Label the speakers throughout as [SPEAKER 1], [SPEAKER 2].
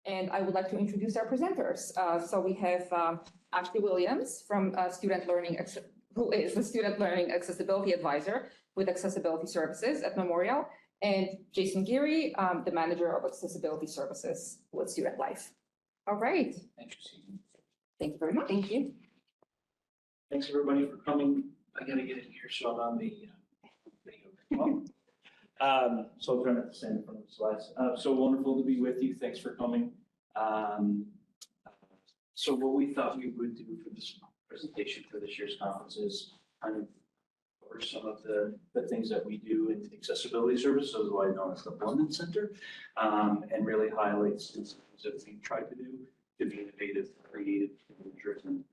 [SPEAKER 1] And I would like to introduce our presenters. So we have Ashley Williams from Student Learning, who is the Student Learning Accessibility Advisor with Accessibility Services at Memorial, and Jason Geary, the Manager of Accessibility Services with Student Life. All right.
[SPEAKER 2] Thank you, Susan.
[SPEAKER 1] Thank you very much. Thank you.
[SPEAKER 2] Thanks everybody for coming. I gotta get in here so I'm on the video. So I'll try not to stand in front of the slides. So wonderful to be with you. Thanks for coming. So what we thought we would do for this presentation for this year's conference is kind of cover some of the things that we do in accessibility services, otherwise known as the Blundon Centre, and really highlight some things that we try to do to be innovative, creative, and driven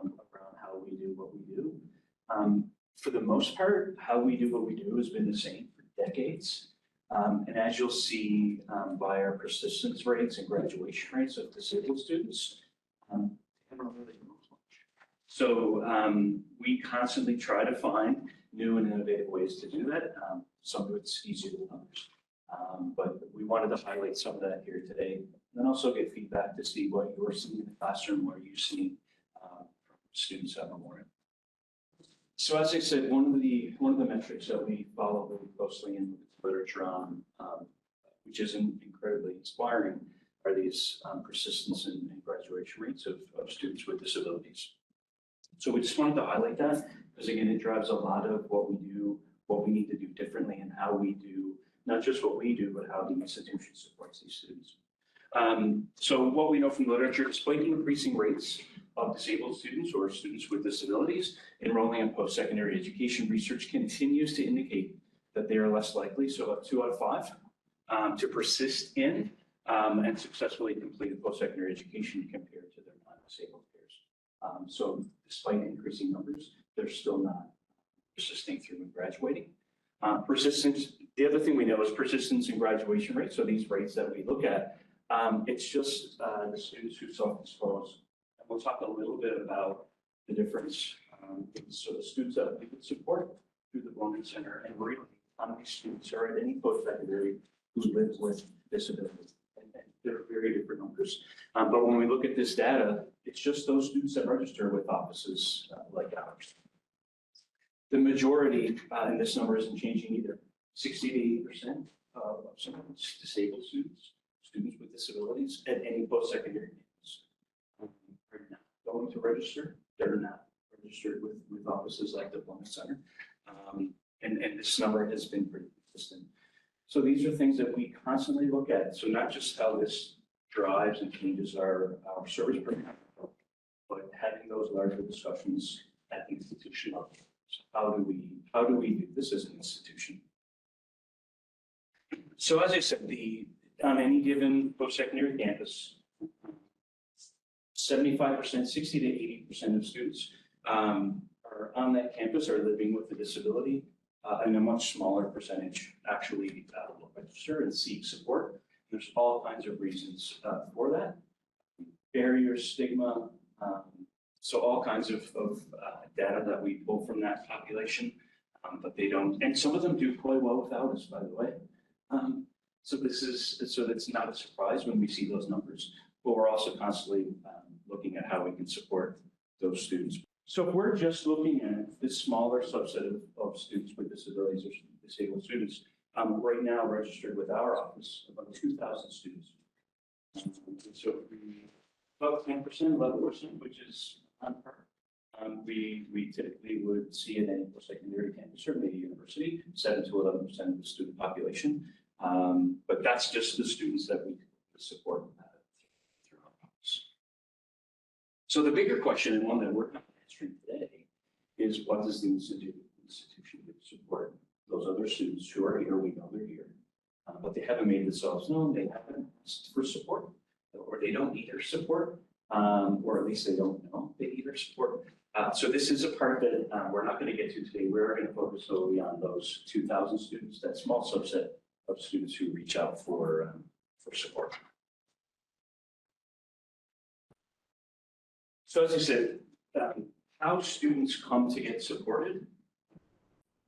[SPEAKER 2] around how we do what we do. For the most part, how we do what we do has been the same for decades. And as you'll see by our persistence rates and graduation rates of disabled students, they haven't really moved much. So we constantly try to find new and innovative ways to do that. Some of it's easier than others. But we wanted to highlight some of that here today, and then also get feedback to see what you're seeing in the classroom, what you're seeing from students at Memorial. So as I said, one of the metrics that we follow very closely in literature on, which is incredibly inspiring, are these persistence and graduation rates of students with disabilities. So we just wanted to highlight that because again, it drives a lot of what we do, what we need to do differently, and how we do not just what we do, but how the institution supports these students. So what we know from literature, despite increasing rates of disabled students or students with disabilities enrolling in post-secondary education, research continues to indicate that they are less likely, so about 2 out of 5, to persist in and successfully complete a post-secondary education compared to their non-disabled peers. So despite increasing numbers, they're still not persisting through and graduating. Persistence, the other thing we know is persistence in graduation rates. So these rates that we look at, it's just the students who self-dispose. And we'll talk a little bit about the difference. So the students that we could support through the Blundon Centre, and really how many students are at any post-secondary who live with disability. And they're very different numbers. But when we look at this data, it's just those students that register with offices like ours. The majority, and this number isn't changing either, 60 to 80% of some disabled students with disabilities at any post-secondary campus are not going to register. They're not registered with offices like the Blundon Centre. And this number has been pretty consistent. So these are things that we constantly look at. So not just how this drives and changes our service program, but having those larger discussions at the institution level. So how do we do this as an institution? So as I said, on any given post-secondary campus, 75%, 60 to 80% of students are on that campus are living with a disability, and a much smaller percentage actually will register and seek support. There's all kinds of reasons for that. Barriers, stigma, so all kinds of data that we pull from that population, but they don't, and some of them do quite well without us, by the way. So that's not a surprise when we see those numbers, but we're also constantly looking at how we can support those students. So if we're just looking at this smaller subset of students with disabilities or disabled students, right now registered with our office, about 2,000 students. So about 10%, 11%, which is on par. We typically would see at any post-secondary campus, certainly a university, 7 to 11% of the student population. But that's just the students that we support through our office. So the bigger question, and one that we're not answering today, is what does the institution do to support those other students who are here? We know they're here, but they haven't made themselves known. They haven't asked for support, or they don't need our support, or at least they don't know they need our support. So this is a part that we're not going to get to today. We're going to focus solely on those 2,000 students, that small subset of students who reach out for support. So as I said, how students come to get supported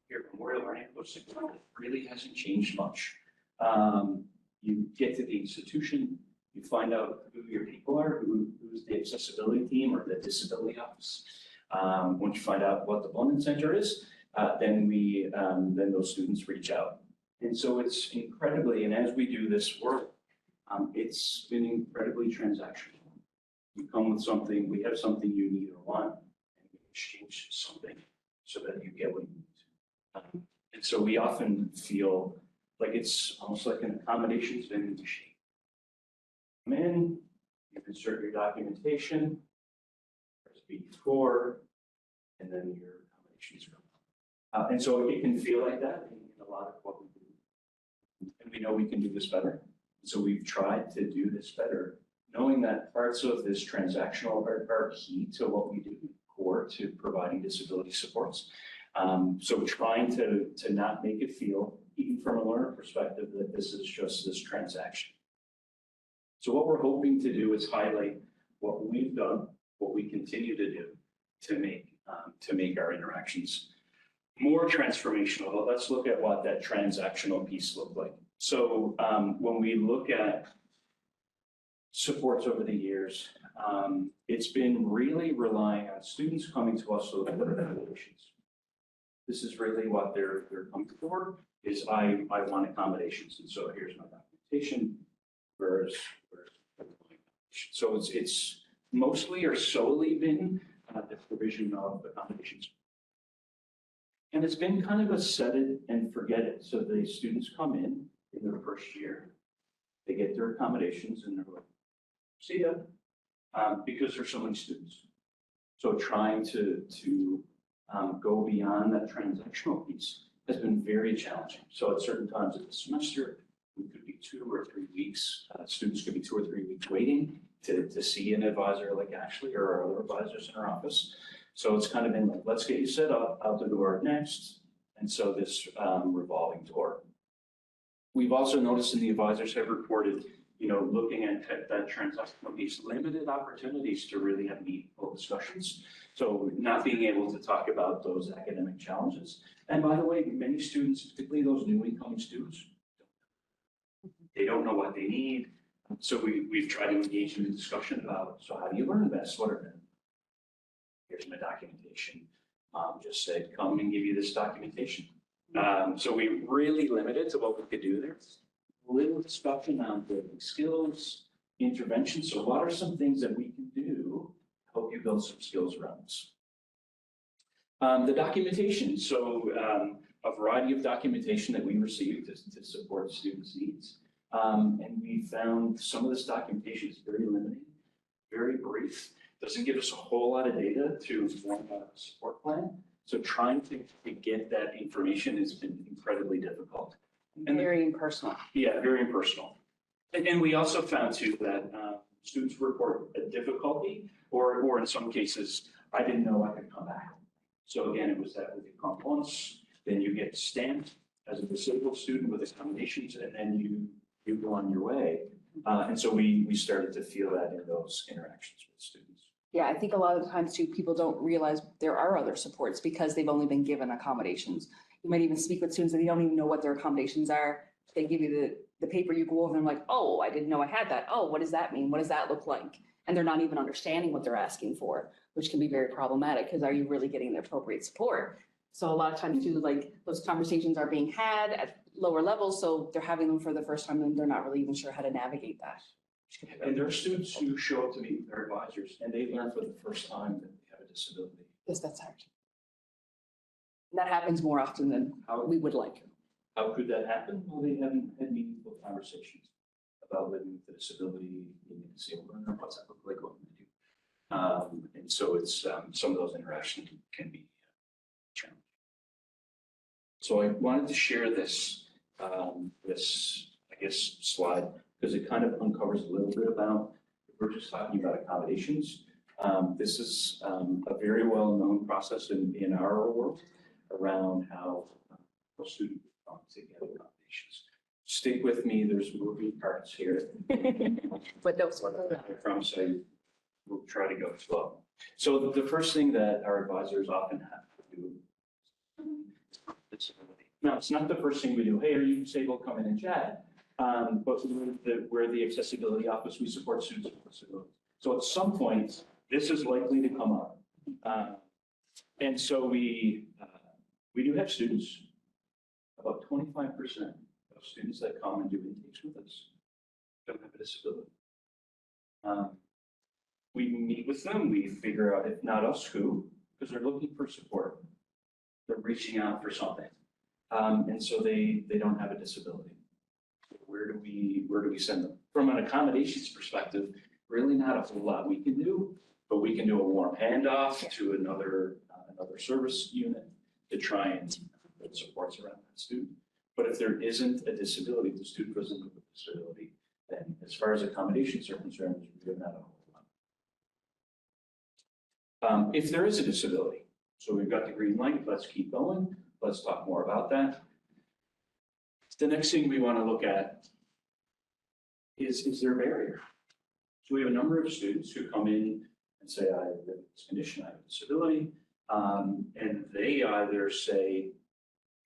[SPEAKER 2] here at Memorial or any post-secondary really hasn't changed much. You get to the institution, You find out who your people are, who's the accessibility team or the disability office. Once you find out what the Blundon Centre is, then those students reach out. And so it's incredibly, and as we do this work, it's been incredibly transactional. You come with something, we have something you need or want, and we exchange something so that you get what you need. And so we often feel like it's almost like an accommodations vending machine. Come in, you insert your documentation, press B4, and then your accommodations are. And so it can feel like that in a lot of what we do. And we know we can do this better. So we've tried to do this better, knowing that parts of this transactional are key to what we do, core to providing disability supports. So trying to not make it feel, even from a learner perspective, that this is just this transaction. So what we're hoping to do is highlight what we've done, what we continue to do to make our interactions more transformational. But let's look at what that transactional piece looked like. So when we look at supports over the years, it's been really relying on students coming to us with accommodations. This is really what they're coming for, is I want accommodations. And so here's my documentation. Where's so it's mostly or solely been the provision of accommodations. And it's been kind of a set it and forget it. So the students come in their first year, they get their accommodations and they're like, see ya, because there's so many students. So trying to go beyond that transactional piece has been very challenging. So at certain times of the semester, we could be 2 or 3 weeks, students could be 2 or 3 weeks waiting to see an advisor like Ashley or our other advisors in our office. So it's kind of been like, let's get you set up, out the door next. And so this revolving door. We've also noticed, and the advisors have reported, looking at that transactional piece, limited opportunities to really have meaningful discussions. So not being able to talk about those academic challenges. And by the way, many students, particularly those new incoming students, they don't know what they need. So we've tried to engage in a discussion about, so how do you learn best? Here's my documentation. Just said, come and give you this documentation. So we really limited to what we could do there. Little discussion on building skills, interventions. So what are some things that we can do to help you build some skills around this? The documentation. So a variety of documentation that we received to support students' needs. And we found some of this documentation is very limiting, very brief. Doesn't give us a whole lot of data to inform a support plan. So trying to get that information has been incredibly difficult. And
[SPEAKER 3] very impersonal.
[SPEAKER 2] Yeah, very impersonal. And we also found too that students report a difficulty, or in some cases, I didn't know I could come back. So again, it was that with you come once, then you get stamped as a disabled student with accommodations, and then you go on your way. And so we started to feel that in those interactions with students.
[SPEAKER 3] Yeah, I think a lot of the times too, people don't realize there are other supports because they've only been given accommodations. You might even speak with students and they don't even know what their accommodations are. They give you the paper, you go over and like, oh, I didn't know I had that. Oh, what does that mean? What does that look like? And they're not even understanding what they're asking for, which can be very problematic because are you really getting the appropriate support? So a lot of times too, like those conversations are being had at lower levels. So they're having them for the first time and they're not really even sure how to navigate that.
[SPEAKER 2] And there are students who show up to meet with their advisors and they learn for the first time that they have a disability.
[SPEAKER 3] Yes, that's hard. And that happens more often than we would like.
[SPEAKER 2] How could that happen? Well, they haven't had meaningful conversations about living with a disability, being a disabled learner, what's that look like, what can I do? And so it's some of those interactions can be challenging. So I wanted to share this, slide, because it kind of uncovers a little bit about, if we're just talking about accommodations. This is a very well-known process in our world around how students come to get accommodations. Stick with me, there's moving parts here.
[SPEAKER 3] But no sort of.
[SPEAKER 2] I promise I will try to go slow. So the first thing that our advisors often have to do is disability. Now, it's not the first thing we do. Hey, are you disabled? Come in and chat. But we're the accessibility office, we support students with disabilities. So at some point, this is likely to come up. And so we do have students, about 25% of students that come and do intakes with us don't have a disability. We meet with them, we figure out, if not us, who, because they're looking for support. They're reaching out for something. And so they don't have a disability. Where do we send them? From an accommodations perspective, really not a whole lot we can do, but we can do a warm handoff to another service unit to try and put supports around that student. But if there isn't a disability, if the student doesn't have a disability, then as far as accommodations are concerned, there's really not a whole lot. If there is a disability, so we've got the green light, let's keep going. Let's talk more about that. The next thing we want to look at is there a barrier? So we have a number of students who come in and say, I have this condition, I have a disability, and they either say,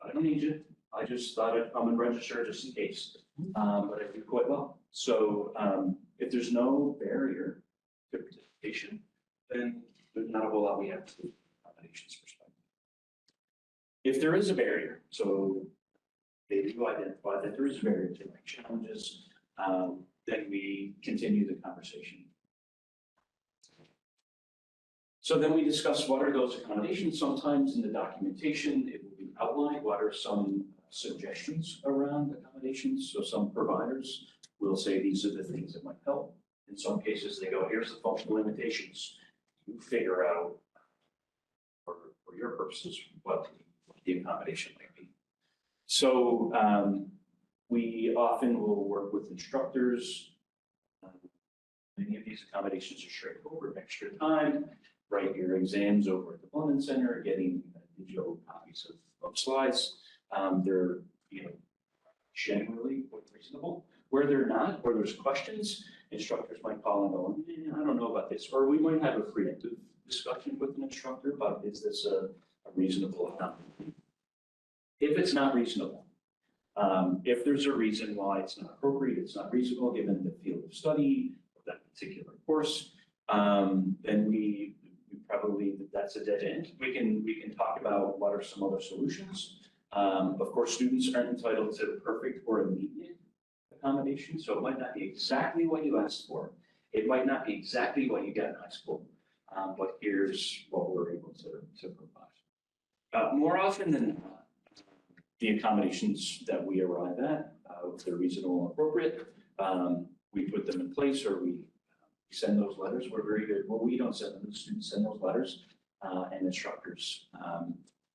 [SPEAKER 2] I don't need you, I just thought I'd come and register just in case, but I do quite well. So if there's no barrier to participation, then there's not a whole lot we have to do from an accommodations perspective. If there is a barrier, so they do identify that there is a barrier to like challenges, then we continue the conversation. So then we discuss what are those accommodations. Sometimes in the documentation, it will be outlined what are some suggestions around accommodations. So some providers will say these are the things that might help. In some cases, they go, here's the functional limitations. You figure out, for your purposes, what the accommodation might be. So we often will work with instructors. Many of these accommodations are straightforward, extra time, write your exams over at the Blundon Centre, getting digital copies of slides. They're generally quite reasonable. Where they're not, where there's questions, instructors might call and go, I don't know about this. Or we might have a preemptive discussion with an instructor about, is this a reasonable accommodation? If it's not reasonable, if there's a reason why it's not appropriate, it's not reasonable given the field of study of that particular course, then we probably, that's a dead end. We can talk about what are some other solutions. Of course, students aren't entitled to perfect or immediate accommodation, so it might not be exactly what you asked for. It might not be exactly what you got in high school, but here's what we're able to provide. More often than not, the accommodations that we arrive at, if they're reasonable and appropriate, we put them in place or we send those letters. We're very good. Well, we don't send them, the students send those letters, and instructors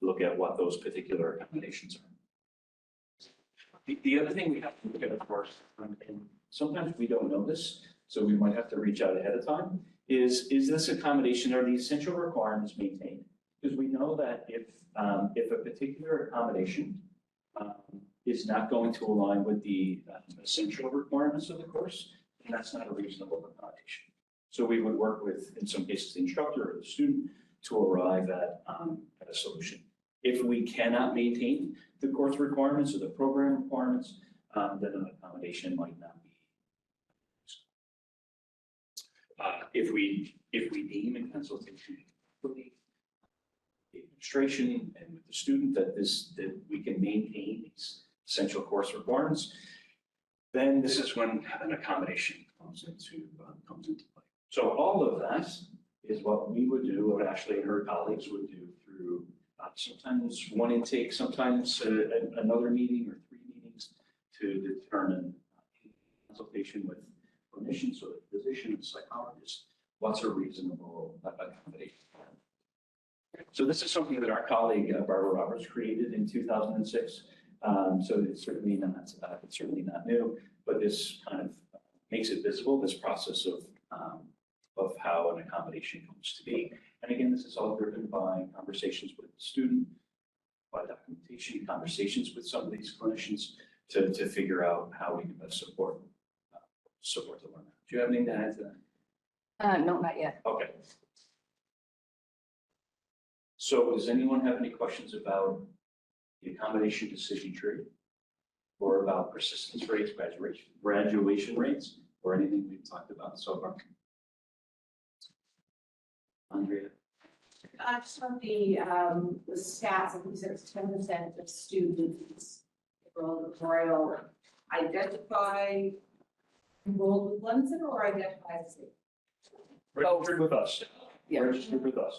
[SPEAKER 2] look at what those particular accommodations are. The other thing we have to look at, of course, and sometimes we don't know this, so we might have to reach out ahead of time, is this accommodation, are the essential requirements maintained? Because we know that if a particular accommodation is not going to align with the essential requirements of the course, then that's not a reasonable accommodation. So we would work with, in some cases, the instructor or the student to arrive at a solution. If we cannot maintain the course requirements or the program requirements, then an accommodation might not be. If we deem in consultation with the administration and with the student that we can maintain these essential course requirements, then this is when an accommodation comes into play. So all of that is what we would do, what Ashley and her colleagues would do through sometimes one intake, sometimes another meeting or 3 meetings to determine in consultation with clinicians or the physician and psychologist, what's a reasonable accommodation. So this is something that our colleague Barbara Roberts created in 2006. So it's certainly not new, but this kind of makes it visible, this process of how an accommodation comes to be. And again, this is all driven by conversations with the student, by documentation, conversations with some of these clinicians to figure out how we can best support the learner. Do you have anything to add to that?
[SPEAKER 3] No, not yet.
[SPEAKER 2] Okay. So does anyone have any questions about the accommodation decision tree? or about persistence rates, graduation rates, or anything we've talked about so far? Andrea?
[SPEAKER 4] Just on the stats, I think you said it's 10% of students enrolled in Memorial identify enrolled with Blundon Centre or identify as
[SPEAKER 2] Registered with us.
[SPEAKER 3] Yeah.
[SPEAKER 2] Registered with us.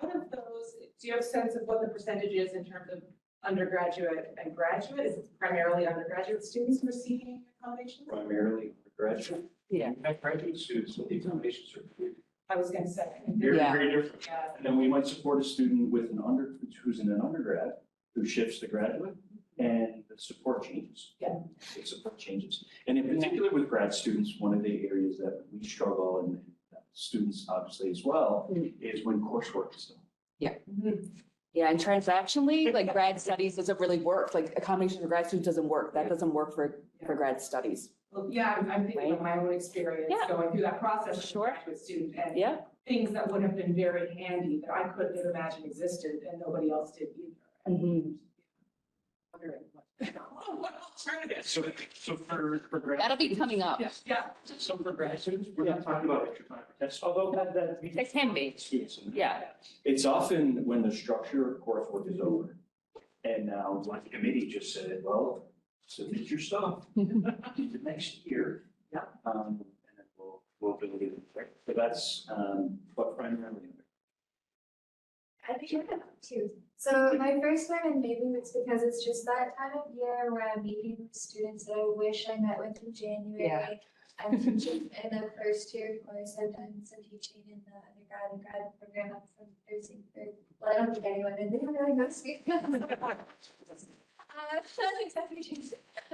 [SPEAKER 4] out of those, do you have a sense of what the percentage is in terms of undergraduate and graduate? Is it primarily undergraduate students receiving accommodations?
[SPEAKER 2] Primarily undergraduate.
[SPEAKER 3] Yeah.
[SPEAKER 2] We have graduate students with the accommodation certificate.
[SPEAKER 4] I was gonna say.
[SPEAKER 2] Very,
[SPEAKER 3] Yeah.
[SPEAKER 2] very different.
[SPEAKER 4] Yeah.
[SPEAKER 2] And then we might support a student with who's in an undergrad, who shifts to graduate, and the support changes.
[SPEAKER 4] Yeah.
[SPEAKER 2] The support changes. And in particular with grad students, one of the areas that we struggle and students obviously as well, is when coursework is done.
[SPEAKER 3] Yeah, and transactionally, like grad studies doesn't really work, like accommodation for grad students doesn't work, that doesn't work for grad studies.
[SPEAKER 4] Well, yeah, I'm thinking of my own experience
[SPEAKER 3] Yeah.
[SPEAKER 4] going through that process as a
[SPEAKER 3] Sure.
[SPEAKER 4] graduate student and
[SPEAKER 3] Yeah,
[SPEAKER 4] things that would have been very handy that I couldn't have imagined existed and nobody else did either.
[SPEAKER 3] Mhm.
[SPEAKER 4] Wondering what-
[SPEAKER 2] What alternatives? So for grad.
[SPEAKER 3] That'll be coming up.
[SPEAKER 4] Yeah.
[SPEAKER 2] So for grad students, we're not talking about extra time for tests, although that.
[SPEAKER 3] It can be.
[SPEAKER 2] Students.
[SPEAKER 3] Yeah.
[SPEAKER 2] It's often when the structure of coursework is over. And now, like the committee just said, well, submit your stuff the next year.
[SPEAKER 4] Yeah.
[SPEAKER 2] And then we'll build it. But that's, what primarily.
[SPEAKER 5] I think I have two. So my first one, and maybe it's because it's just that time of year where I'm meeting with students that I wish I met with in January.
[SPEAKER 3] Yeah.
[SPEAKER 5] I'm teaching in the first year course. I've done some teaching in the undergrad and grad program up from Thursday through. Well, I don't think anyone in there really knows me. My friend.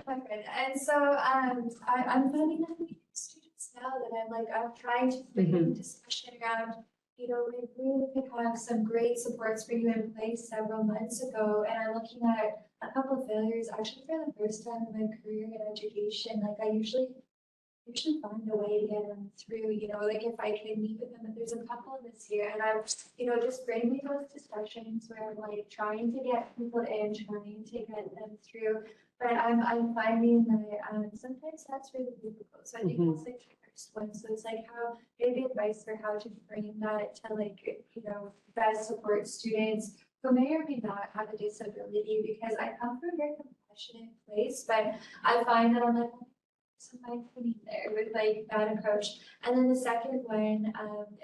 [SPEAKER 5] And so I'm finding that with students now that I'm trying to bring the discussion around, you know, we really could have some great supports for you in place several months ago. And I'm looking at a couple of failures actually for the first time in my career in education. Like I usually find a way to get them through, you know, like if I can meet with them, but there's a couple this year and I'm, you know, just bringing those discussions where I'm like trying to get people in, trying to get them through. But I'm finding that sometimes that's really difficult. So I think that's like the first one. So it's like how, maybe advice for how to bring that to like, you know, best support students who may or may not have a disability, because I come from a very compassionate place, but I find that I'm like, somebody putting there with like that approach. And then the second one,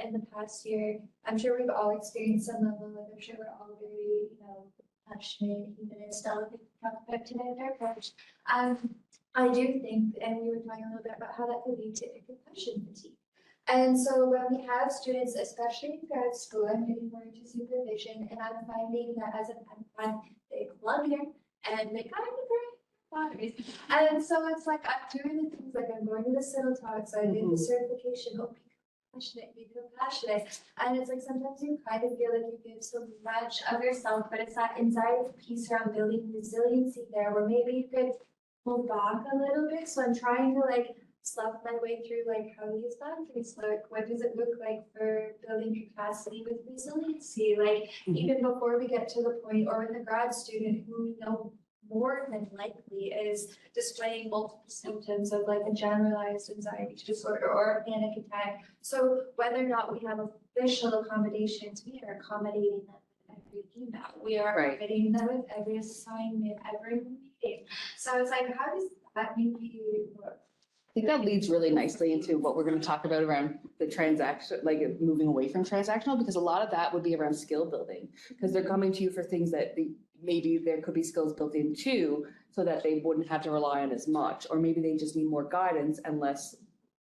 [SPEAKER 5] in the past year, I'm sure we've all experienced some level of, I'm sure we're all very, you know, passionate, even in still talk about today in our approach. I do think, and we were talking a little bit about how that could lead to concussion fatigue. And so when we have students, especially in grad school, I'm getting more into supervision, and I'm finding that as they love here and they kind of bring. And so it's like I'm doing the things like I'm going to the CITL talks, I did the certification, be compassionate. And it's like sometimes you kind of feel like you give so much of yourself, but it's that anxiety piece around building resiliency there where maybe you could pull back a little bit. So I'm trying to like slap my way through like how these boundaries look. What does it look like for building capacity with resiliency? Like even before we get to the point, or with a grad student who we know more than likely is displaying multiple symptoms of like a generalized anxiety disorder or a panic attack. So whether or not we have official accommodations, we are accommodating them with every email. We are accommodating them with every assignment, every meeting. So it's like, how does that maybe work?
[SPEAKER 3] I think that leads really nicely into what we're going to talk about around the transaction, like moving away from transactional, because a lot of that would be around skill building, because they're coming to you for things that maybe there could be skills built in too, so that they wouldn't have to rely on as much, or maybe they just need more guidance and less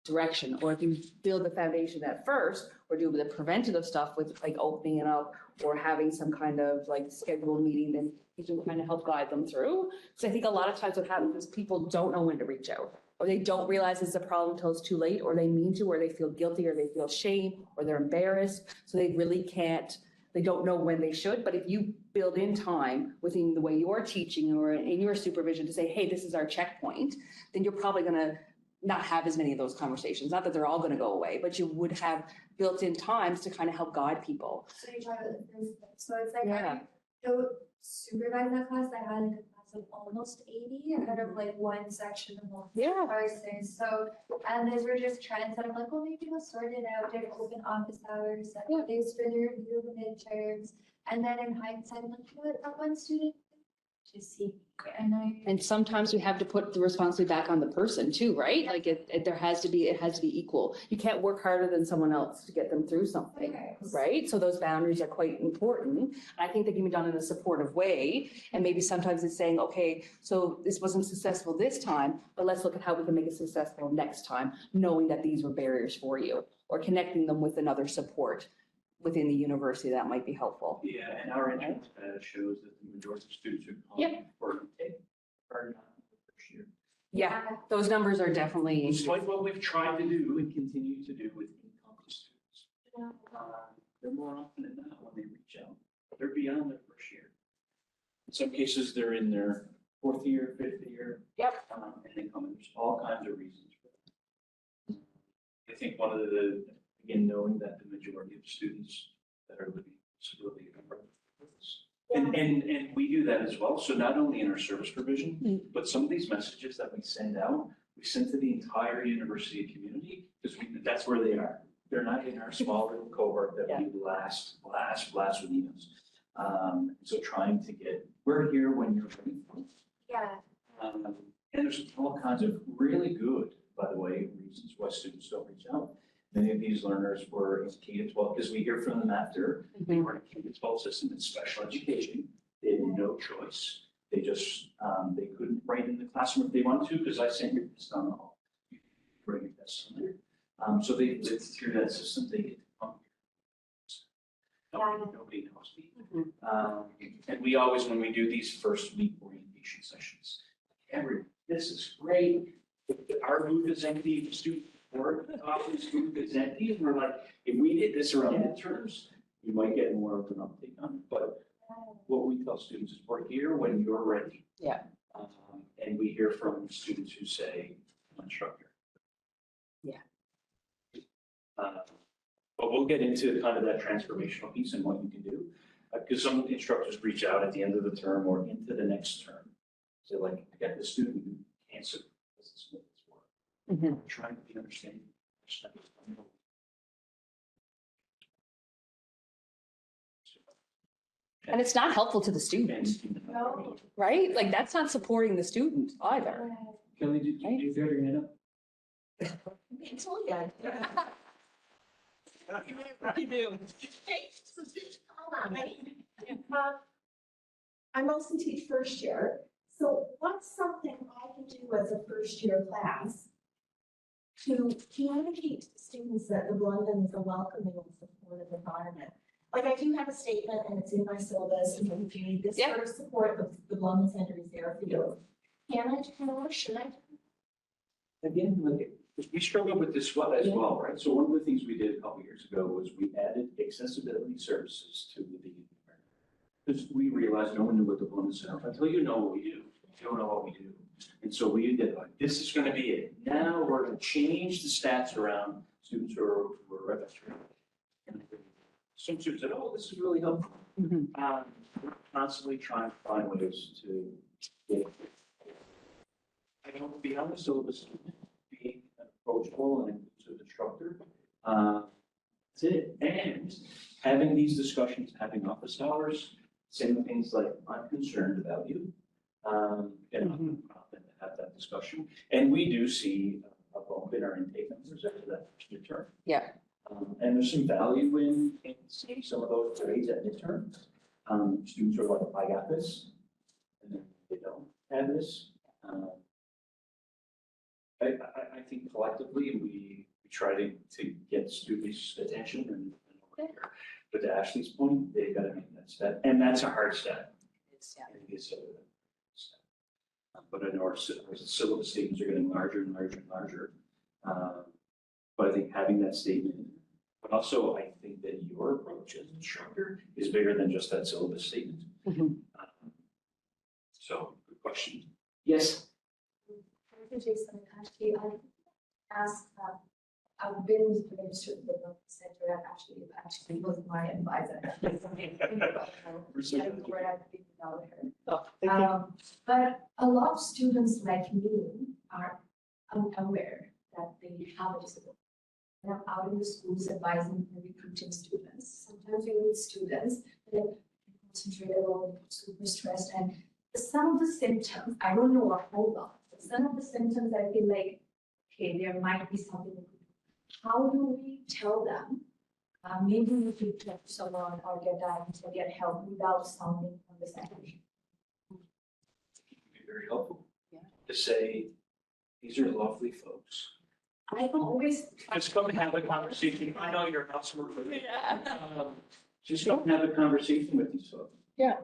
[SPEAKER 3] direction. Or if you build the foundation at first, or do the preventative stuff with like opening it up or having some kind of like scheduled meeting, then you can kind of help guide them through. So I think a lot of times what happens is people don't know when to reach out, or they don't realize it's a problem until it's too late, or they mean to, or they feel guilty, or they feel shame, or they're embarrassed. So they really can't, they don't know when they should. But if you build in time within the way you're teaching or in your supervision to say, hey, this is our checkpoint, then you're probably going to not have as many of those conversations. Not that they're all going to go away, but you would have built in times to kind of help guide people.
[SPEAKER 5] So you talk about the first thing. So it's like,
[SPEAKER 3] Yeah.
[SPEAKER 5] I don't supervise that class. I had like a class of almost 80 out of like one section of multiple
[SPEAKER 3] Yeah.
[SPEAKER 5] courses. So, and those were just trends that I'm like, well, maybe we'll sort it out in open office hours, that
[SPEAKER 3] Yeah.
[SPEAKER 5] days for the review of the midterms. And then in hindsight, I'm like, you know what, that one student just see, and
[SPEAKER 3] And sometimes we have to put the responsibility back on the person too, right? Like it has to be equal. You can't work harder than someone else to get them through something, right? So those boundaries are quite important. I think they can be done in a supportive way. And maybe sometimes it's saying, okay, so this wasn't successful this time, but let's look at how we can make it successful next time, knowing that these were barriers for you, or connecting them with another support within the university that might be helpful.
[SPEAKER 2] Yeah, and our entrance data shows that the majority of students who come
[SPEAKER 3] Yeah.
[SPEAKER 2] for intake are not in the first year.
[SPEAKER 3] Yeah, those numbers are definitely,
[SPEAKER 2] Despite what we've tried to do and continue to do with incompetent students, they're more often than not when they reach out, they're beyond their first year. In some cases, they're in their fourth year, fifth year.
[SPEAKER 3] Yep.
[SPEAKER 2] And they come in, there's all kinds of reasons for that. I think one of the, again, knowing that the majority of students that are living with disability are with us. And we do that as well. So not only in our service provision, but some of these messages that we send out, we send to the entire university community because that's where they are. They're not in our small little cohort that we blast with emails. So trying to get, we're here when you're ready for it.
[SPEAKER 5] yeah.
[SPEAKER 2] And there's all kinds of really good, by the way, reasons why students don't reach out. Many of these learners were in K-12, because we hear from them after, they were in K-12 system in special education. They had no choice. They just, they couldn't write in the classroom if they wanted to, because I sent your test on the hall. You bring your test on there. So they lived through that system, they get to come here. Nobody knows me. And we always, when we do these first week orientation sessions, this is great. Our booth is empty, the student board office booth is empty, and we're like, if we did this around midterms, we might get more of an uptake on it. But what we tell students is we're here when you're ready.
[SPEAKER 3] Yeah.
[SPEAKER 2] And we hear from students who say, I'm instructor.
[SPEAKER 3] Yeah.
[SPEAKER 2] But we'll get into kind of that transformational piece and what you can do. Because some instructors reach out at the end of the term or into the next term. So like, I got this student who can't submit this work. We're trying to be understanding.
[SPEAKER 3] and it's not helpful to the student,
[SPEAKER 5] No.
[SPEAKER 3] right? Like that's not supporting the student either.
[SPEAKER 2] Kelly, did you figure your hand up?
[SPEAKER 4] It's all good.
[SPEAKER 6] I mostly teach first year, so what's something I can do as a first year class to communicate to the students that the Blundon is a welcoming and supportive environment? Like I do have a statement and it's in my syllabus, and if you need this sort of support, the Blundon Centre is there for you. Can I do more? Should I?
[SPEAKER 2] Again, look, we struggle with this as well, right? So one of the things we did a couple years ago was we added accessibility services to the beginning. Because we realized no one knew what the Blundon Centre, until you know what we do, you don't know what we do. And so we did like, this is going to be it. Now we're going to change the stats around students who are registered. And some students said, oh, this is really helpful. We're constantly trying to find ways to get. I know beyond the syllabus, being an approachable and inclusive instructor, that's it. And having these discussions, having office hours, saying things like, I'm concerned about you. And I'm confident to have that discussion. And we do see a bump in our intake numbers after that first midterm.
[SPEAKER 3] Yeah.
[SPEAKER 2] And there's some value in seeing some of those grades at midterm. Students are like, I got this, and then they don't have this. I think collectively we try to get students' attention and but to Ashley's point, they've got to make that step, and that's a hard step. It is a step. But I know our syllabus statements are getting larger and larger and larger. But I think having that statement, but also I think that your approach as an instructor is bigger than just that syllabus statement. So, good question. Yes.
[SPEAKER 5] Jason, actually, I asked, I've been registered with the Blundon Centre, and actually was my advisor.
[SPEAKER 2] We're so
[SPEAKER 5] Yeah,
[SPEAKER 2] glad you-
[SPEAKER 5] where I've been without her.
[SPEAKER 3] Oh, thank you.
[SPEAKER 5] But a lot of students like me are unaware that they have a disability. And I'm out in the schools advising and recruiting students. Sometimes we meet students that are concentrated or super stressed, and some of the symptoms, I don't know a whole lot, but some of the symptoms I feel like, okay, there might be something. How do we tell them? Maybe we could talk to someone or get diagnosed or get help without sounding condescending.
[SPEAKER 2] Be very helpful.
[SPEAKER 3] Yeah.
[SPEAKER 2] To say, these are lovely folks.
[SPEAKER 5] I always.
[SPEAKER 2] Just come and have a conversation. I know you're not smart. Just come and have a conversation with these folks.
[SPEAKER 3] Yeah.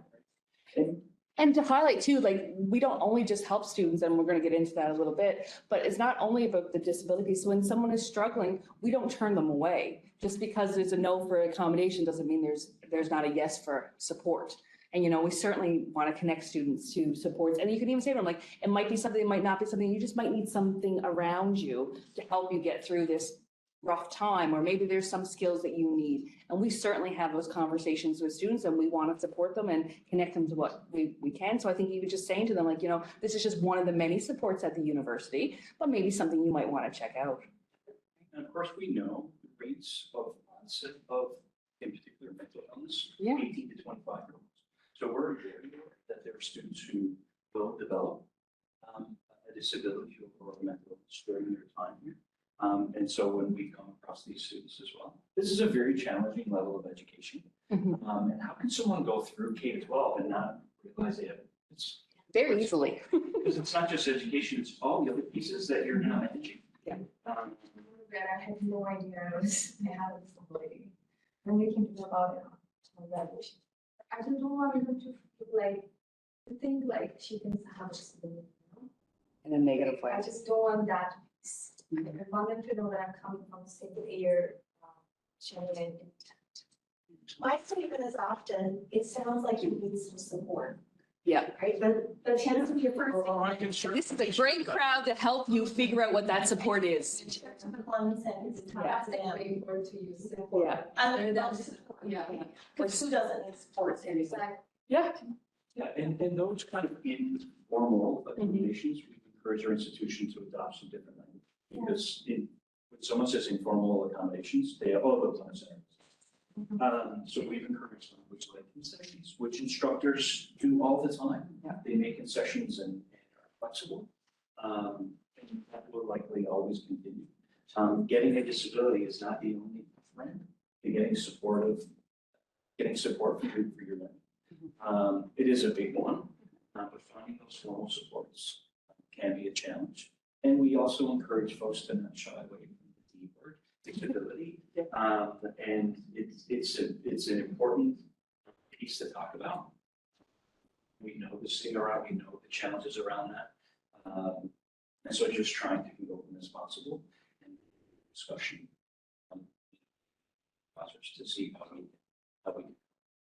[SPEAKER 2] Okay.
[SPEAKER 3] And to highlight too, like, we don't only just help students, and we're gonna get into that a little bit, but it's not only about the disability. So when someone is struggling, we don't turn them away. Just because there's a no for accommodation doesn't mean there's not a yes for support. And, you know, we certainly want to connect students to supports. And you can even say to them, like, it might be something, it might not be something, you just might need something around you to help you get through this rough time, or maybe there's some skills that you need. And we certainly have those conversations with students, and we want to support them and connect them to what we can. So I think even just saying to them, like, you know, this is just one of the many supports at the university, but maybe something you might want to check out.
[SPEAKER 2] And of course, we know the rates of onset of, in particular, mental illness,
[SPEAKER 3] Yeah.
[SPEAKER 2] 18 to 25-year-olds. So we're very aware that there are students who will develop a disability or a mental illness during their time here. And so when we come across these students as well, this is a very challenging level of education.
[SPEAKER 3] Mhm.
[SPEAKER 2] And how can someone go through K-12 and not realize they have it? It's
[SPEAKER 3] Very easily.
[SPEAKER 2] because it's not just education, it's all the other pieces that you're now managing.
[SPEAKER 3] Yeah.
[SPEAKER 5] That I had no idea I had a disability. And we can talk about it on graduation. I just don't want people to feel like, to think like she can have a disability. You know?
[SPEAKER 3] In a negative way.
[SPEAKER 5] I just don't want that. I want them to know that I'm coming from a single ear, genuine intent.
[SPEAKER 6] My statement is often, it sounds like you need some support,
[SPEAKER 3] Yeah.
[SPEAKER 6] right? The chance of your first.
[SPEAKER 2] I can certainly.
[SPEAKER 3] This is a great crowd to help you figure out what that support is.
[SPEAKER 6] Check to the Blundon Centre to talk
[SPEAKER 3] Yeah.
[SPEAKER 6] to them.
[SPEAKER 5] Very important to use support.
[SPEAKER 3] Yeah.
[SPEAKER 6] And
[SPEAKER 5] that's-
[SPEAKER 3] Yeah.
[SPEAKER 6] because who doesn't need support?
[SPEAKER 5] Exactly.
[SPEAKER 3] Yeah.
[SPEAKER 2] Yeah, and those kind of informal accommodations, we encourage our institution to adopt some different language. Because when someone says informal accommodations, they have all the Blundon Centre. So we've encouraged language like concessions, which instructors do all the time.
[SPEAKER 3] Yeah.
[SPEAKER 2] They make concessions and are flexible. And that will likely always continue. Getting a disability is not the only friend. You're getting support for your learning. It is a big one, but finding those formal supports can be a challenge. And we also encourage folks to not shy away from the D word, disability. And it's an important piece to talk about. We know the stigma around, we know the challenges around that. And so just trying to be open as possible and discussion. To see how we.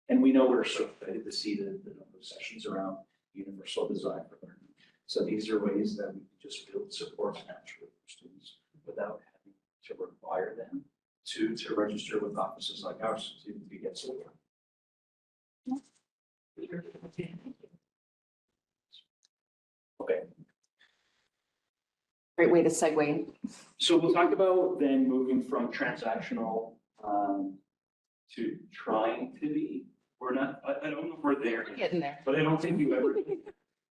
[SPEAKER 2] And we know we're so excited to see the number of sessions around universal design for learning. So these are ways that we can just build support naturally for students without having to require them to register with offices like ours to get support. Okay,
[SPEAKER 3] Great way to segue.
[SPEAKER 2] so we'll talk about then moving from transactional to trying to be. We're not, I don't know if we're there yet.
[SPEAKER 3] Getting there.
[SPEAKER 2] But I don't think you ever,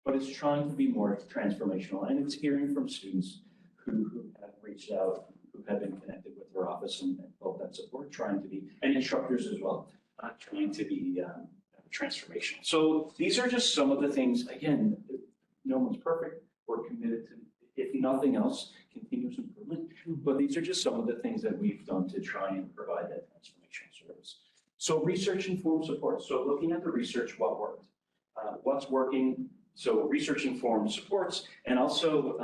[SPEAKER 2] but it's trying to be more transformational, and it's hearing from students who have reached out, who have been connected with their office and felt that support, trying to be, and instructors as well, trying to be transformational. So these are just some of the things, again, no one's perfect, we're committed to, if nothing else, continuous improvement, but these are just some of the things that we've done to try and provide that transformational service. So research-informed support. So looking at the research, what worked, what's working. So research-informed supports, and also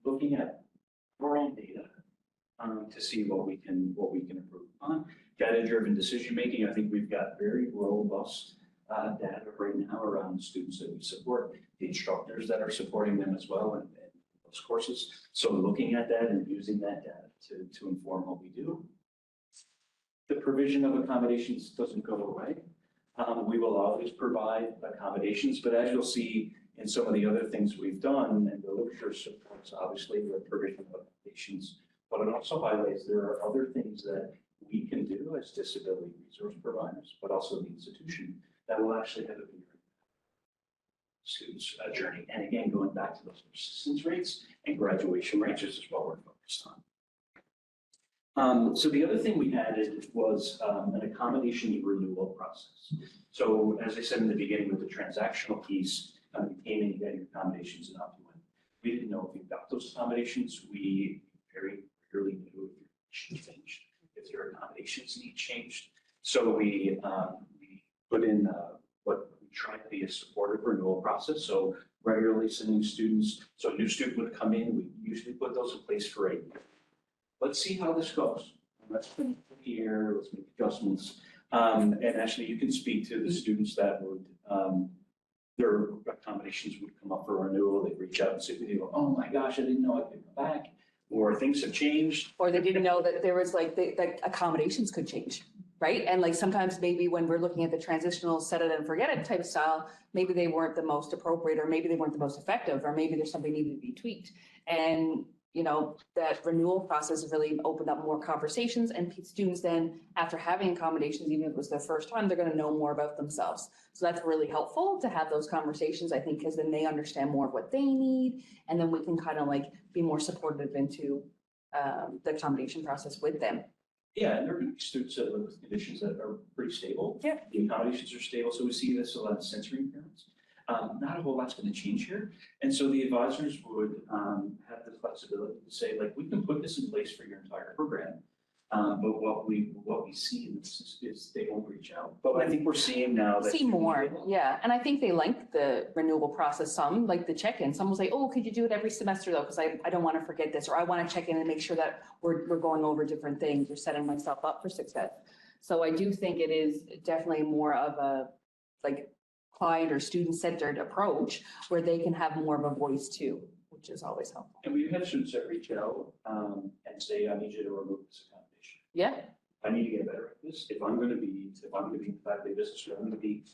[SPEAKER 2] looking at our own data to see what we can improve on. Data-driven decision-making. I think we've got very robust data right now around the students that we support, the instructors that are supporting them as well, and those courses. So looking at that and using that data to inform what we do. The provision of accommodations doesn't go away. We will always provide accommodations, but as you'll see in some of the other things we've done, and the literature supports obviously the provision of accommodations, but it also highlights there are other things that we can do as disability resource providers, but also the institution that will actually have a bigger students' journey. And again, going back to those persistence rates and graduation rates, this is what we're focused on. So the other thing we added was an accommodation renewal process. So as I said in the beginning with the transactional piece, you came in, you got your accommodations and up you went. We didn't know if you got those accommodations. We very rarely knew if your condition changed, if your accommodations need changed. So we put in what we try to be a supportive renewal process. So regularly sending students, so a new student would come in, we usually put those in place for 8 years. Let's see how this goes. Let's put it here, let's make adjustments. And actually you can speak to the students that would, their accommodations would come up for renewal. They'd reach out and say, oh my gosh, I didn't know I could come back. Or things have changed.
[SPEAKER 3] Or they didn't know that there was like, that accommodations could change, right? And like sometimes maybe when we're looking at the transitional set it and forget it type style, maybe they weren't the most appropriate, or maybe they weren't the most effective, or maybe there's something needed to be tweaked. And you know, that renewal process has really opened up more conversations, and students then, after having accommodations, even if it was their first time, they're going to know more about themselves. So that's really helpful to have those conversations, I think, because then they understand more of what they need, and then we can kind of like be more supportive into the accommodation process with them.
[SPEAKER 2] Yeah, and there are going to be students that live with conditions that are pretty stable.
[SPEAKER 3] Yeah.
[SPEAKER 2] The accommodations are stable, so we see this a lot of sensory impairments. Not a whole lot's going to change here. And so the advisors would have the flexibility to say, like, we can put this in place for your entire program. But what we see in this is they won't reach out. But I think we're seeing now that.
[SPEAKER 3] See more, yeah. And I think they like the renewal process, some like the check-in. Some will say, oh, could you do it every semester though? Because I don't want to forget this, or I want to check in and make sure that we're going over different things or setting myself up for success. So I do think it is definitely more of a like client or student-centered approach where they can have more of a voice too, which is always helpful.
[SPEAKER 2] And we have students that reach out and say, I need you to remove this accommodation.
[SPEAKER 3] Yeah.
[SPEAKER 2] I need to get better at this. If I'm going to be in the faculty business, I'm going to be,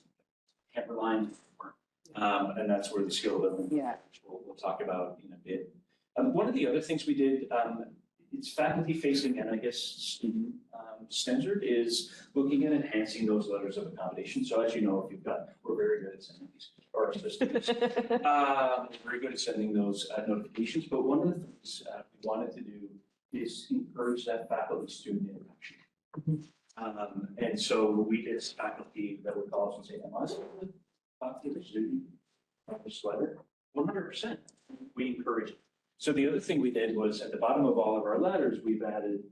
[SPEAKER 2] can't rely on work. And that's where the skill building,
[SPEAKER 3] Yeah.
[SPEAKER 2] we'll talk about in a bit. One of the other things we did, it's faculty facing and I guess student centered, is looking at enhancing those letters of accommodation. So as you know, we're very good at sending these, or assistants, very good at sending those notifications. But one of the things we wanted to do is encourage that faculty student interaction. And so we did faculty that would call us and say, am I supposed to talk to the student about this letter? 100%. We encourage it. So the other thing we did was at the bottom of all of our letters, we've added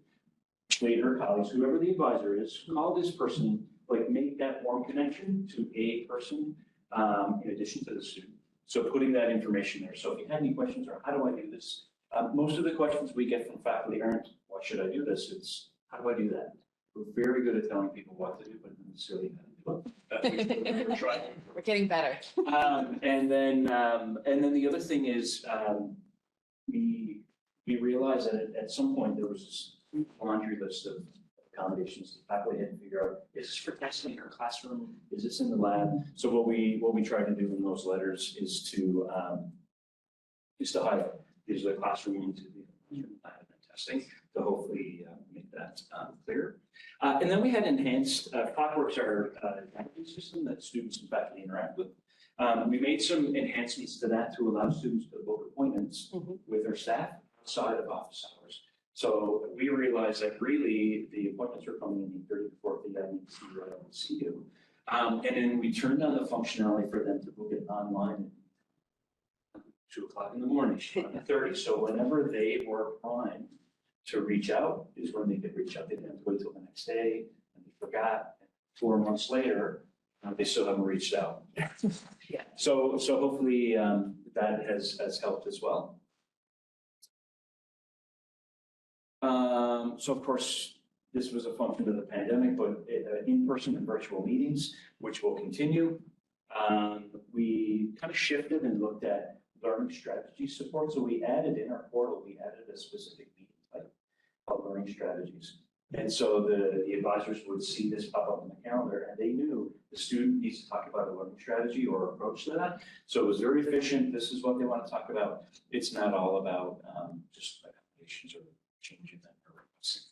[SPEAKER 2] later colleagues, whoever the advisor is, call this person, like make that warm connection to a person in addition to the student. So putting that information there. So if you have any questions or how do I do this? Most of the questions we get from faculty aren't, why should I do this? It's, how do I do that? We're very good at telling people what to do, but not necessarily how to do it. We're trying.
[SPEAKER 3] We're getting better.
[SPEAKER 2] And then the other thing is, we realized that at some point there was this laundry list of accommodations the faculty had to figure out, is this for testing or classroom? Is this in the lab? So what we try to do in those letters is to highlight these are the classroom ones, the lab and testing, to hopefully make that clear. And then we had enhanced, Clockworks our ranking system that students and faculty interact with. We made some enhancements to that to allow students to book appointments with their staff outside of office hours. So we realized that really the appointments were coming in 8:30 before they had to see you. And then we turned on the functionality for them to book it online at 2 o'clock in the morning, 1:30. So whenever they were primed to reach out is when they could reach out. They didn't have to wait till the next day and they forgot. 4 months later, they still haven't reached out.
[SPEAKER 3] Yeah.
[SPEAKER 2] So hopefully that has helped as well. So of course, this was a function of the pandemic, but in-person and virtual meetings, which will continue. We kind of shifted and looked at learning strategy support. So we added in our portal, we added a specific meeting type of learning strategies. And so the advisors would see this pop up on the calendar, and they knew the student needs to talk about a learning strategy or approach to that. So it was very efficient. This is what they want to talk about. It's not all about just accommodations or changing them.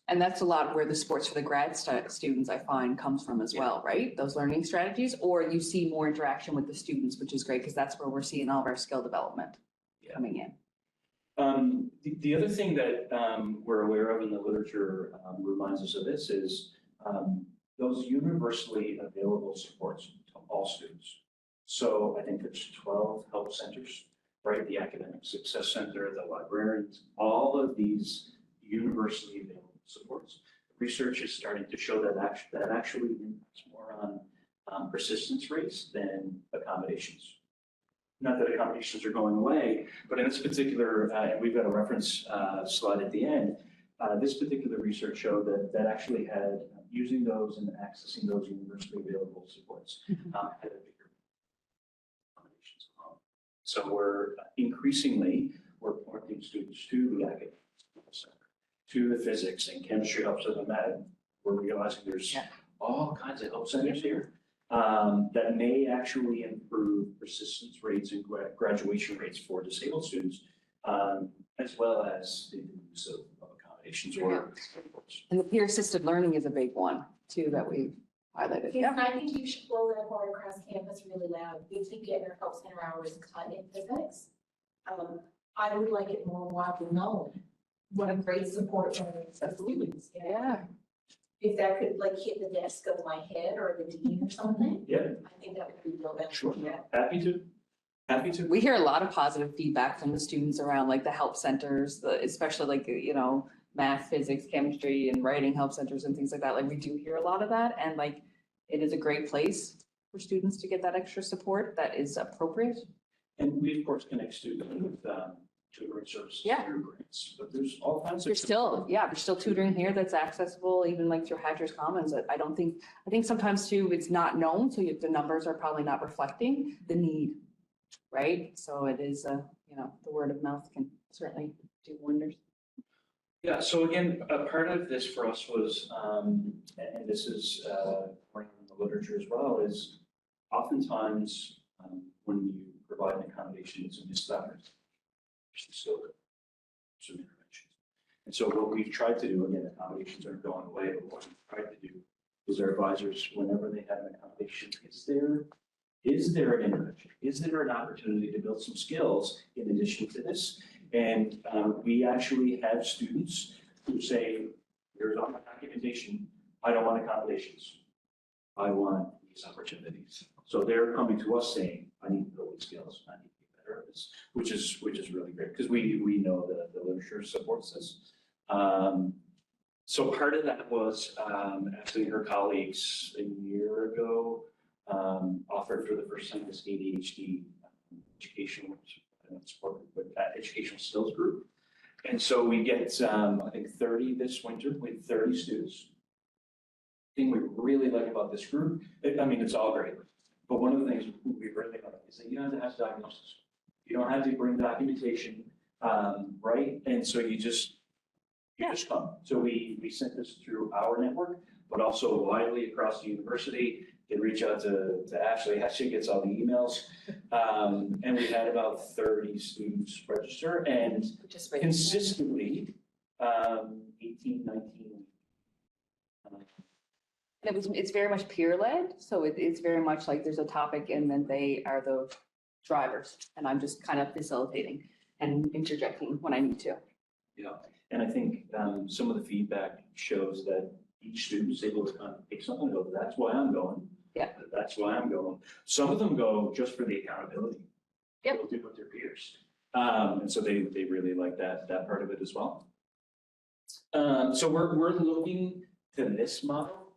[SPEAKER 3] And that's a lot where the sports for the grad students, I find, comes from as well, right? Those learning strategies, or you see more interaction with the students, which is great because that's where we're seeing all of our skill development coming in.
[SPEAKER 2] The other thing that we're aware of in the literature reminds us of this is those universally available supports to all students. So I think there's 12 help centers, right? The Academic Success Center, the librarians, all of these universally available supports. Research is starting to show that actually impacts more on persistence rates than accommodations. Not that accommodations are going away, but in this particular, and we've got a reference slide at the end, this particular research showed that actually had using those and accessing those universally available supports had a bigger accommodations alone. So we're increasingly, we're pointing students to the academic center, to the physics and chemistry help center. We're realizing there's all kinds of help centers here. That may actually improve persistence rates and graduation rates for disabled students, as well as the use of accommodations or supports.
[SPEAKER 3] And the peer-assisted learning is a big one too that we've highlighted.
[SPEAKER 6] Keith, I think you should blow that horn across campus really loud. We think getting our help center hours cut in physics. I would like it more widely known. What a great support for students.
[SPEAKER 3] Yeah.
[SPEAKER 6] If that could like hit the desk of my head or the dean or something,
[SPEAKER 2] Yeah,
[SPEAKER 6] I think that would be real beneficial.
[SPEAKER 2] sure.
[SPEAKER 6] Yeah.
[SPEAKER 2] Happy to. Happy to.
[SPEAKER 3] We hear a lot of positive feedback from the students around like the help centers, especially like, math, physics, chemistry and writing help centers and things like that. Like we do hear a lot of that. And like, it is a great place for students to get that extra support that is appropriate.
[SPEAKER 2] And we of course connect students with tutoring services through grants, but there's all kinds of.
[SPEAKER 3] There's still tutoring here that's accessible, even like through Hatcher's Commons. I think sometimes too, it's not known. So the numbers are probably not reflecting the need, right? So it is, the word of mouth can certainly do wonders.
[SPEAKER 2] Yeah, so again, a part of this for us was, and this is in the literature as well, is oftentimes when you provide an accommodation, it's a missed opportunity. Still some interventions. And so what we've tried to do, again, accommodations aren't going away, but what we've tried to do is our advisors, whenever they have an accommodation, is there an intervention? Is there an opportunity to build some skills in addition to this? And we actually have students who say, here's all my documentation, I don't want accommodations. I want these opportunities. So they're coming to us saying, I need to build these skills, I need to be better at this, which is really great because we know that the literature supports this. So part of that was actually her colleagues a year ago offered for the first time this ADHD educational support, educational skills group. And so we get, I think 30 this winter with 30 students. The thing we really like about this group, it's all great, but one of the things we really like is that you don't have to have diagnosis. You don't have to bring documentation, right? And so you just come. So we sent this through our network, but also widely across the university. They reach out to Ashley. Ashley gets all the emails. And we had about 30 students register and consistently 18, 19.
[SPEAKER 3] It's very much peer-led. So it's very much like there's a topic and then they are the drivers and I'm just kind of facilitating and interjecting when I need to.
[SPEAKER 2] Yeah, and I think some of the feedback shows that each student is able to kind of pick something and go, that's why I'm going.
[SPEAKER 3] Yeah.
[SPEAKER 2] That's why I'm going. Some of them go just for the accountability.
[SPEAKER 3] Yep.
[SPEAKER 2] They'll do it with their peers. And so they really like that part of it as well. So we're looking to this model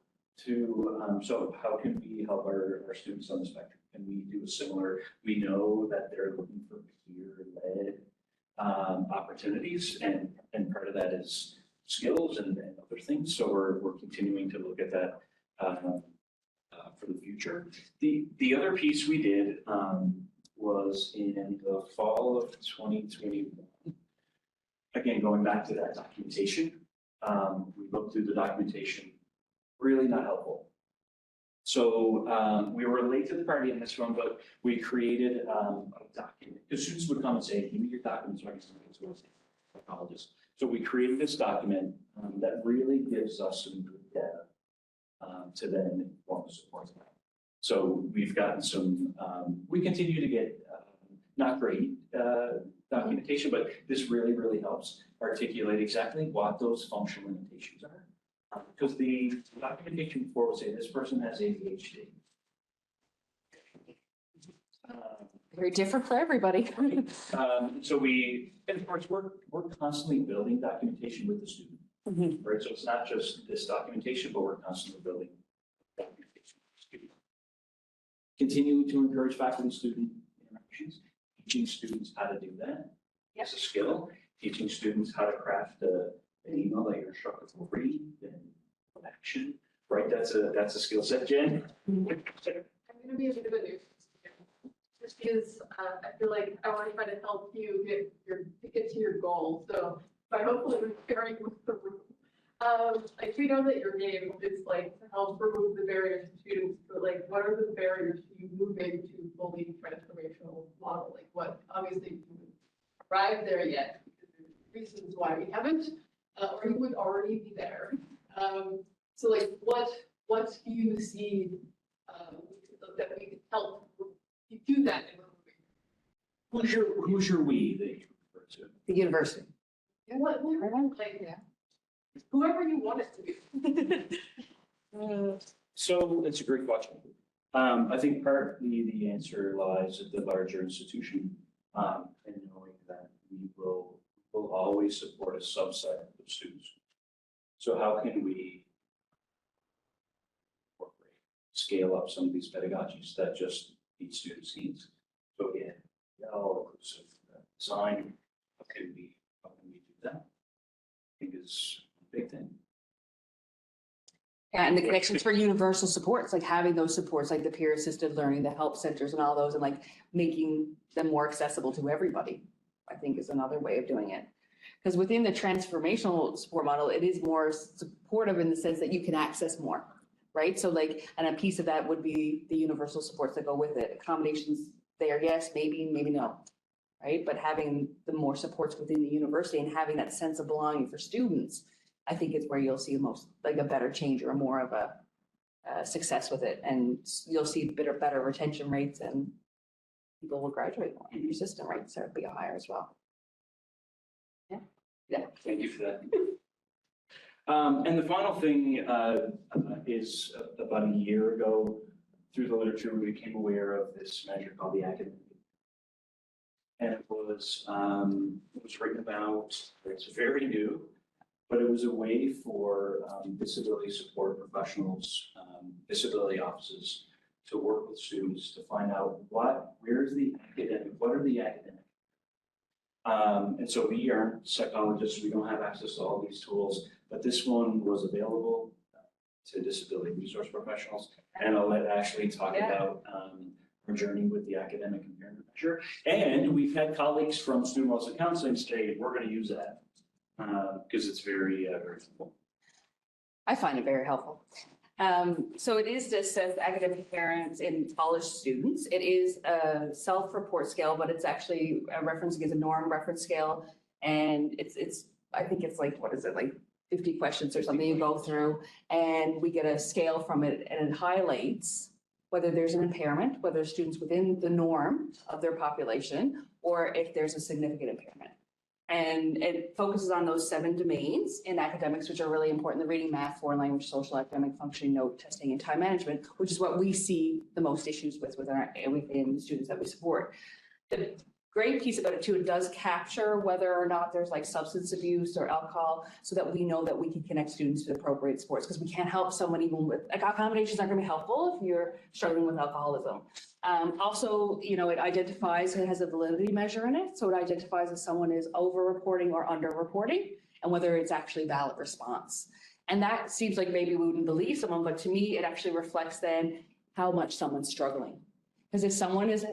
[SPEAKER 2] to, so how can we help our students on the spectrum? Can we do a similar, we know that they're looking for peer-led opportunities and part of that is skills and other things. So we're continuing to look at that for the future. The other piece we did was in the fall of 2021. Again, going back to that documentation, we looked through the documentation, really not helpful. So we were late to the party on this one, but we created a document. The students would come and say, give me your documents, so I can send it to a psychologist. So we created this document that really gives us some good data to then inform the support plan. So we've gotten some, we continue to get not great documentation, but this really, really helps articulate exactly what those functional limitations are. Because the documentation before would say this person has ADHD.
[SPEAKER 3] Very different for everybody.
[SPEAKER 2] So we, and of course, we're constantly building documentation with the student, right? So it's not just this documentation, but we're constantly building documentation with the student. Continuing to encourage faculty-student interactions, teaching students how to do that. It's a skill. Teaching students how to craft an email that your instructor will read and action, right? That's a skill set, Jen.
[SPEAKER 7] I'm gonna be a bit of a nuisance here, just because I feel like I want to try to help you get to your goal. So by hopefully repairing with the room, like we know that your name is like to help remove the barriers to students, but like what are the barriers to you moving to fully transformational model? Like what obviously you haven't arrived there yet because there's reasons why we haven't, or you would already be there. So like what do you see that we can help you do that in removing?
[SPEAKER 2] Who's your we that you refer to?
[SPEAKER 3] The university.
[SPEAKER 7] What like
[SPEAKER 3] Yeah.
[SPEAKER 7] whoever you want it to be.
[SPEAKER 2] So it's a great question. I think partly the answer lies at the larger institution, and knowing that we will always support a subset of students. So how can we scale up some of these pedagogies that just meet students' needs? So again, all inclusive design, how can we do that? I think is a big thing.
[SPEAKER 3] Yeah, and the connections for universal supports, like having those supports, like the peer assisted learning, the help centers and all those, and like making them more accessible to everybody, I think is another way of doing it. Because within the transformational support model, it is more supportive in the sense that you can access more, right? So like, and a piece of that would be the universal supports that go with it. Accommodations there, yes, maybe no, right? But having the more supports within the university and having that sense of belonging for students, I think is where you'll see most, like a better change or more of a success with it. And you'll see better retention rates and people will graduate more and your system rates are be higher as well. Yeah.
[SPEAKER 2] Thank you for that. And the final thing is about a year ago, through the literature, we became aware of this measure called the academic. And it was written about, it's very new, but it was a way for disability support professionals, disability offices to work with students to find out what are the academic. And so we aren't psychologists, we don't have access to all these tools, but this one was available to disability resource professionals. And I'll let Ashley talk about our journey with the academic impairment measure. And we've had colleagues from student wellness and counseling say, we're going to use that because it's very helpful.
[SPEAKER 3] I find it very helpful. So it is just says academic parents in college students. It is a self-report scale, but it's actually a reference against a norm reference scale. And it's I think it's like, what is it, like 50 questions or something you go through, and we get a scale from it, and it highlights whether there's an impairment, whether students within the norm of their population, or if there's a significant impairment. And it focuses on those 7 domains in academics, which are really important: the reading, math, foreign language, social, academic functioning, note testing, and time management, which is what we see the most issues within the students that we support. The great piece about it too, it does capture whether or not there's like substance abuse or alcohol, so that we know that we can connect students to appropriate supports, because we can't help someone even with, like, accommodations aren't gonna be helpful if you're struggling with alcoholism. Also, you know, it identifies, it has a validity measure in it. So it identifies if someone is over-reporting or under-reporting and whether it's actually a valid response. And that seems like maybe we wouldn't believe someone, but to me, it actually reflects then how much someone's struggling. Because if someone is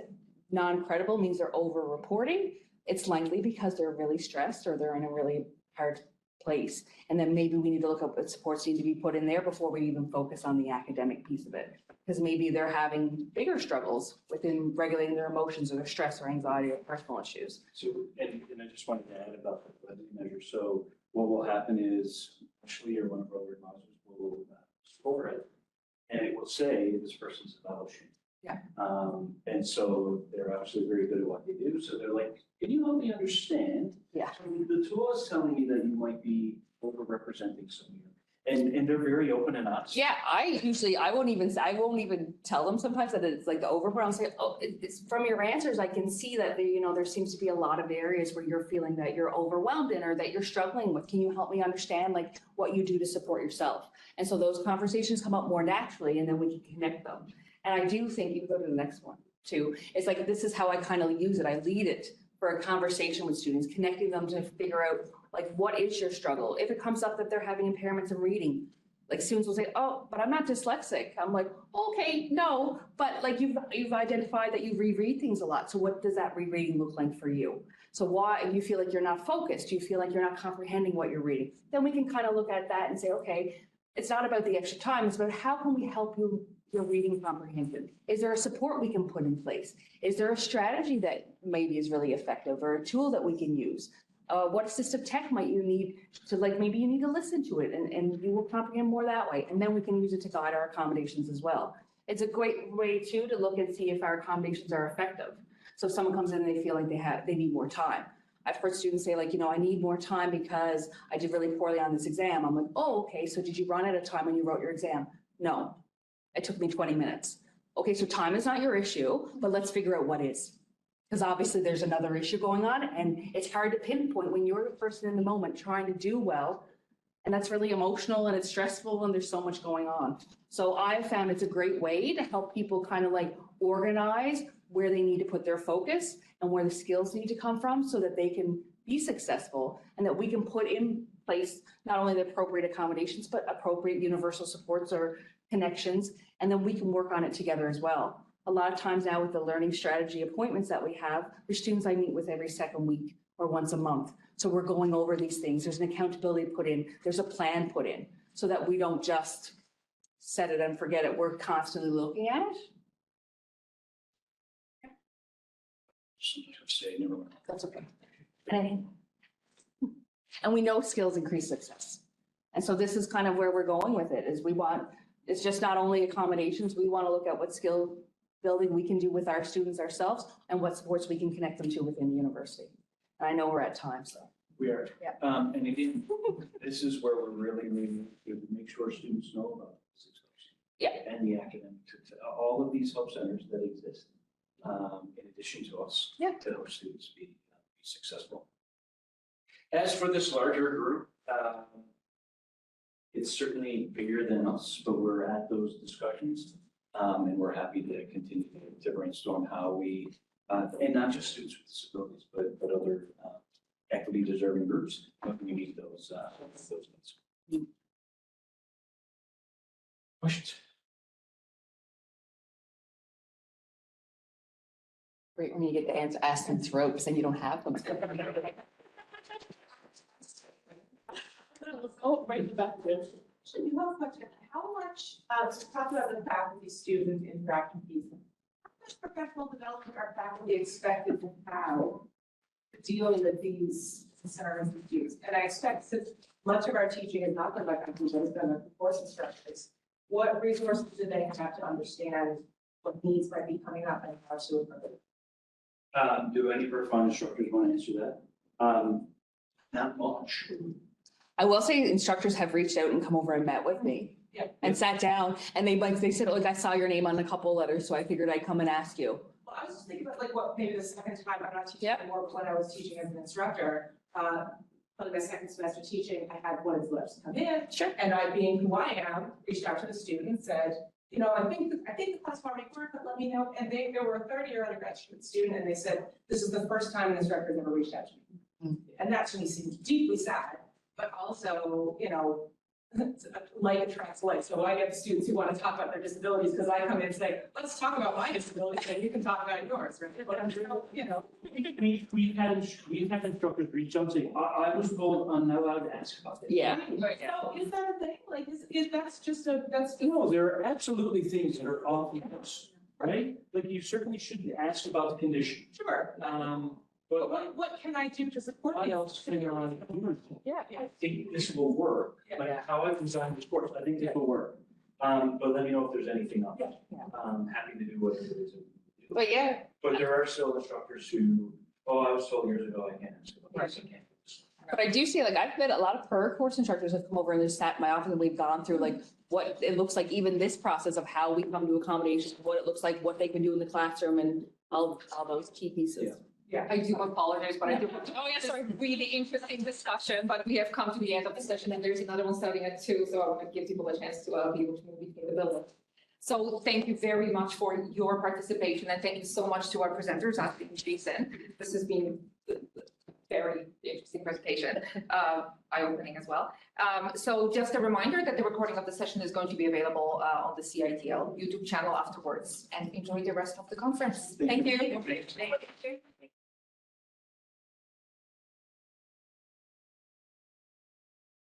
[SPEAKER 3] non-credible means they're over-reporting, it's likely because they're really stressed or they're in a really hard place. And then maybe we need to look up what supports need to be put in there before we even focus on the academic piece of it. Because maybe they're having bigger struggles within regulating their emotions or their stress or anxiety or personal issues.
[SPEAKER 2] So, and I just wanted to add about the validity measure. So what will happen is Ashley or one of our other advisors will score it, and it will say this person's evaluation.
[SPEAKER 3] Yeah.
[SPEAKER 2] And so they're actually very good at what they do. So they're like, can you help me understand?
[SPEAKER 3] Yeah.
[SPEAKER 2] So the tool is telling me that you might be over-representing some of your, and they're very open and honest.
[SPEAKER 3] Yeah, I won't even tell them sometimes that it's like the overprone. I'll say, oh, it's from your answers, I can see that there seems to be a lot of areas where you're feeling that you're overwhelmed in or that you're struggling with. Can you help me understand like what you do to support yourself? And so those conversations come up more naturally and then we can connect them. And I do think you can go to the next one too. It's like, this is how I kind of use it. I lead it for a conversation with students, connecting them to figure out like, what is your struggle? If it comes up that they're having impairments in reading, like students will say, oh, but I'm not dyslexic. I'm like, okay, no, but like you've identified that you reread things a lot. So what does that rereading look like for you? So why, if you feel like you're not focused, you feel like you're not comprehending what you're reading, then we can kind of look at that and say, okay, it's not about the extra time, it's about how can we help you your reading comprehension? Is there a support we can put in place? Is there a strategy that maybe is really effective or a tool that we can use? What assistive tech might you need to like, maybe you need to listen to it and you will comprehend more that way. And then we can use it to guide our accommodations as well. It's a great way too to look and see if our accommodations are effective. So if someone comes in and they feel like they need more time. I've heard students say like, I need more time because I did really poorly on this exam. I'm like, oh, okay. So did you run out of time when you wrote your exam? No. It took me 20 minutes. Okay, so time is not your issue, but let's figure out what is. Because obviously there's another issue going on and it's hard to pinpoint when you're the person in the moment trying to do well. And that's really emotional and it's stressful and there's so much going on. So I've found it's a great way to help people kind of like organize where they need to put their focus and where the skills need to come from so that they can be successful and that we can put in place not only the appropriate accommodations, but appropriate universal supports or connections, and then we can work on it together as well. A lot of times now with the learning strategy appointments that we have, there's students I meet with every second week or once a month. So we're going over these things. There's an accountability put in, there's a plan put in so that we don't just set it and forget it. We're constantly looking at it.
[SPEAKER 2] Something to say, never mind.
[SPEAKER 3] That's okay. And we know skills increase success. And so this is kind of where we're going with it is it's just not only accommodations, we want to look at what skill building we can do with our students ourselves and what supports we can connect them to within the university. And I know we're at time, so.
[SPEAKER 2] We are.
[SPEAKER 3] Yeah.
[SPEAKER 2] And again, this is where we're really to make sure students know about the 6 hubs.
[SPEAKER 3] Yeah.
[SPEAKER 2] And the academic, all of these hub centers that exist, in addition to us.
[SPEAKER 3] Yeah.
[SPEAKER 2] To help students be successful. As for this larger group, it's certainly bigger than us, but we're at those discussions. And we're happy to continue to brainstorm how we, and not just students with disabilities, but other equity deserving groups, how can we meet those needs. Questions?
[SPEAKER 3] Great when you get to ask them throughout, because then you don't have them.
[SPEAKER 7] Oh, right in the back there.
[SPEAKER 4] So you have a question, how much, to talk about the faculty-student interaction piece, how much professional development are faculty expected to have dealing with these concerns with youth? And I expect since much of our teaching is not done by faculty, but it's done by course instructors, what resources do they have to understand what needs might be coming up and how to improve it?
[SPEAKER 2] Do any of our fund instructors want to answer that? Not much.
[SPEAKER 3] I will say instructors have reached out and come over and met with me.
[SPEAKER 4] Yeah.
[SPEAKER 3] And sat down and they said, like, I saw your name on a couple letters, so I figured I'd come and ask you.
[SPEAKER 4] Well, I was just thinking about like what, maybe the second time, I'm not teaching
[SPEAKER 3] Yep.
[SPEAKER 4] anymore, but when I was teaching as an instructor, on my second semester teaching, I had one of the letters come in.
[SPEAKER 3] Sure.
[SPEAKER 4] And I, being who I am, reached out to the student and said, I think the class already worked, but let me know. And there were a third-year undergraduate student, and they said, this is the first time an instructor has ever reached out to me.
[SPEAKER 3] Mm.
[SPEAKER 4] And that to me seems deeply sad, but also, like a translate. So I get students who want to talk about their disabilities because I come in and say, let's talk about my disabilities and you can talk about yours, right? But I'm sure, you know.
[SPEAKER 2] We've had instructors reach out saying, I was told I'm not allowed to ask about it.
[SPEAKER 3] Yeah.
[SPEAKER 4] So is that a thing? Like, is that's just a, that's.
[SPEAKER 2] No, there are absolutely things that are off limits, right? Like you certainly shouldn't ask about the condition.
[SPEAKER 4] Sure.
[SPEAKER 2] But
[SPEAKER 4] But what can I do to support
[SPEAKER 2] what
[SPEAKER 4] you?
[SPEAKER 2] else figure on?
[SPEAKER 3] Yeah.
[SPEAKER 2] I think this will work, like how I've designed this course, I think this will work. But let me know if there's anything else. Happy to do whatever it is.
[SPEAKER 1] But yeah,
[SPEAKER 2] But there are still instructors who, oh, I was told years ago I can't ask about this, I can't.
[SPEAKER 3] But I do see, like, I've met a lot of per course instructors have come over and they've sat in my office and we've gone through like what it looks like, even this process of how we come to accommodations, what it looks like, what they can do in the classroom and all those key pieces.
[SPEAKER 1] I do apologize, but I do. Oh, yeah, sorry. Really interesting discussion, but we have come to the end of the session and there's another one starting at 2, so I want to give people a chance to be able to move between the building. So thank you very much for your participation and thank you so much to our presenters, Ashley and Jason. This has been a very interesting presentation, eye-opening as well. So just a reminder that the recording of the session is going to be available on the CITL YouTube channel afterwards, and enjoy the rest of the conference. Thank you.
[SPEAKER 2] Thank you.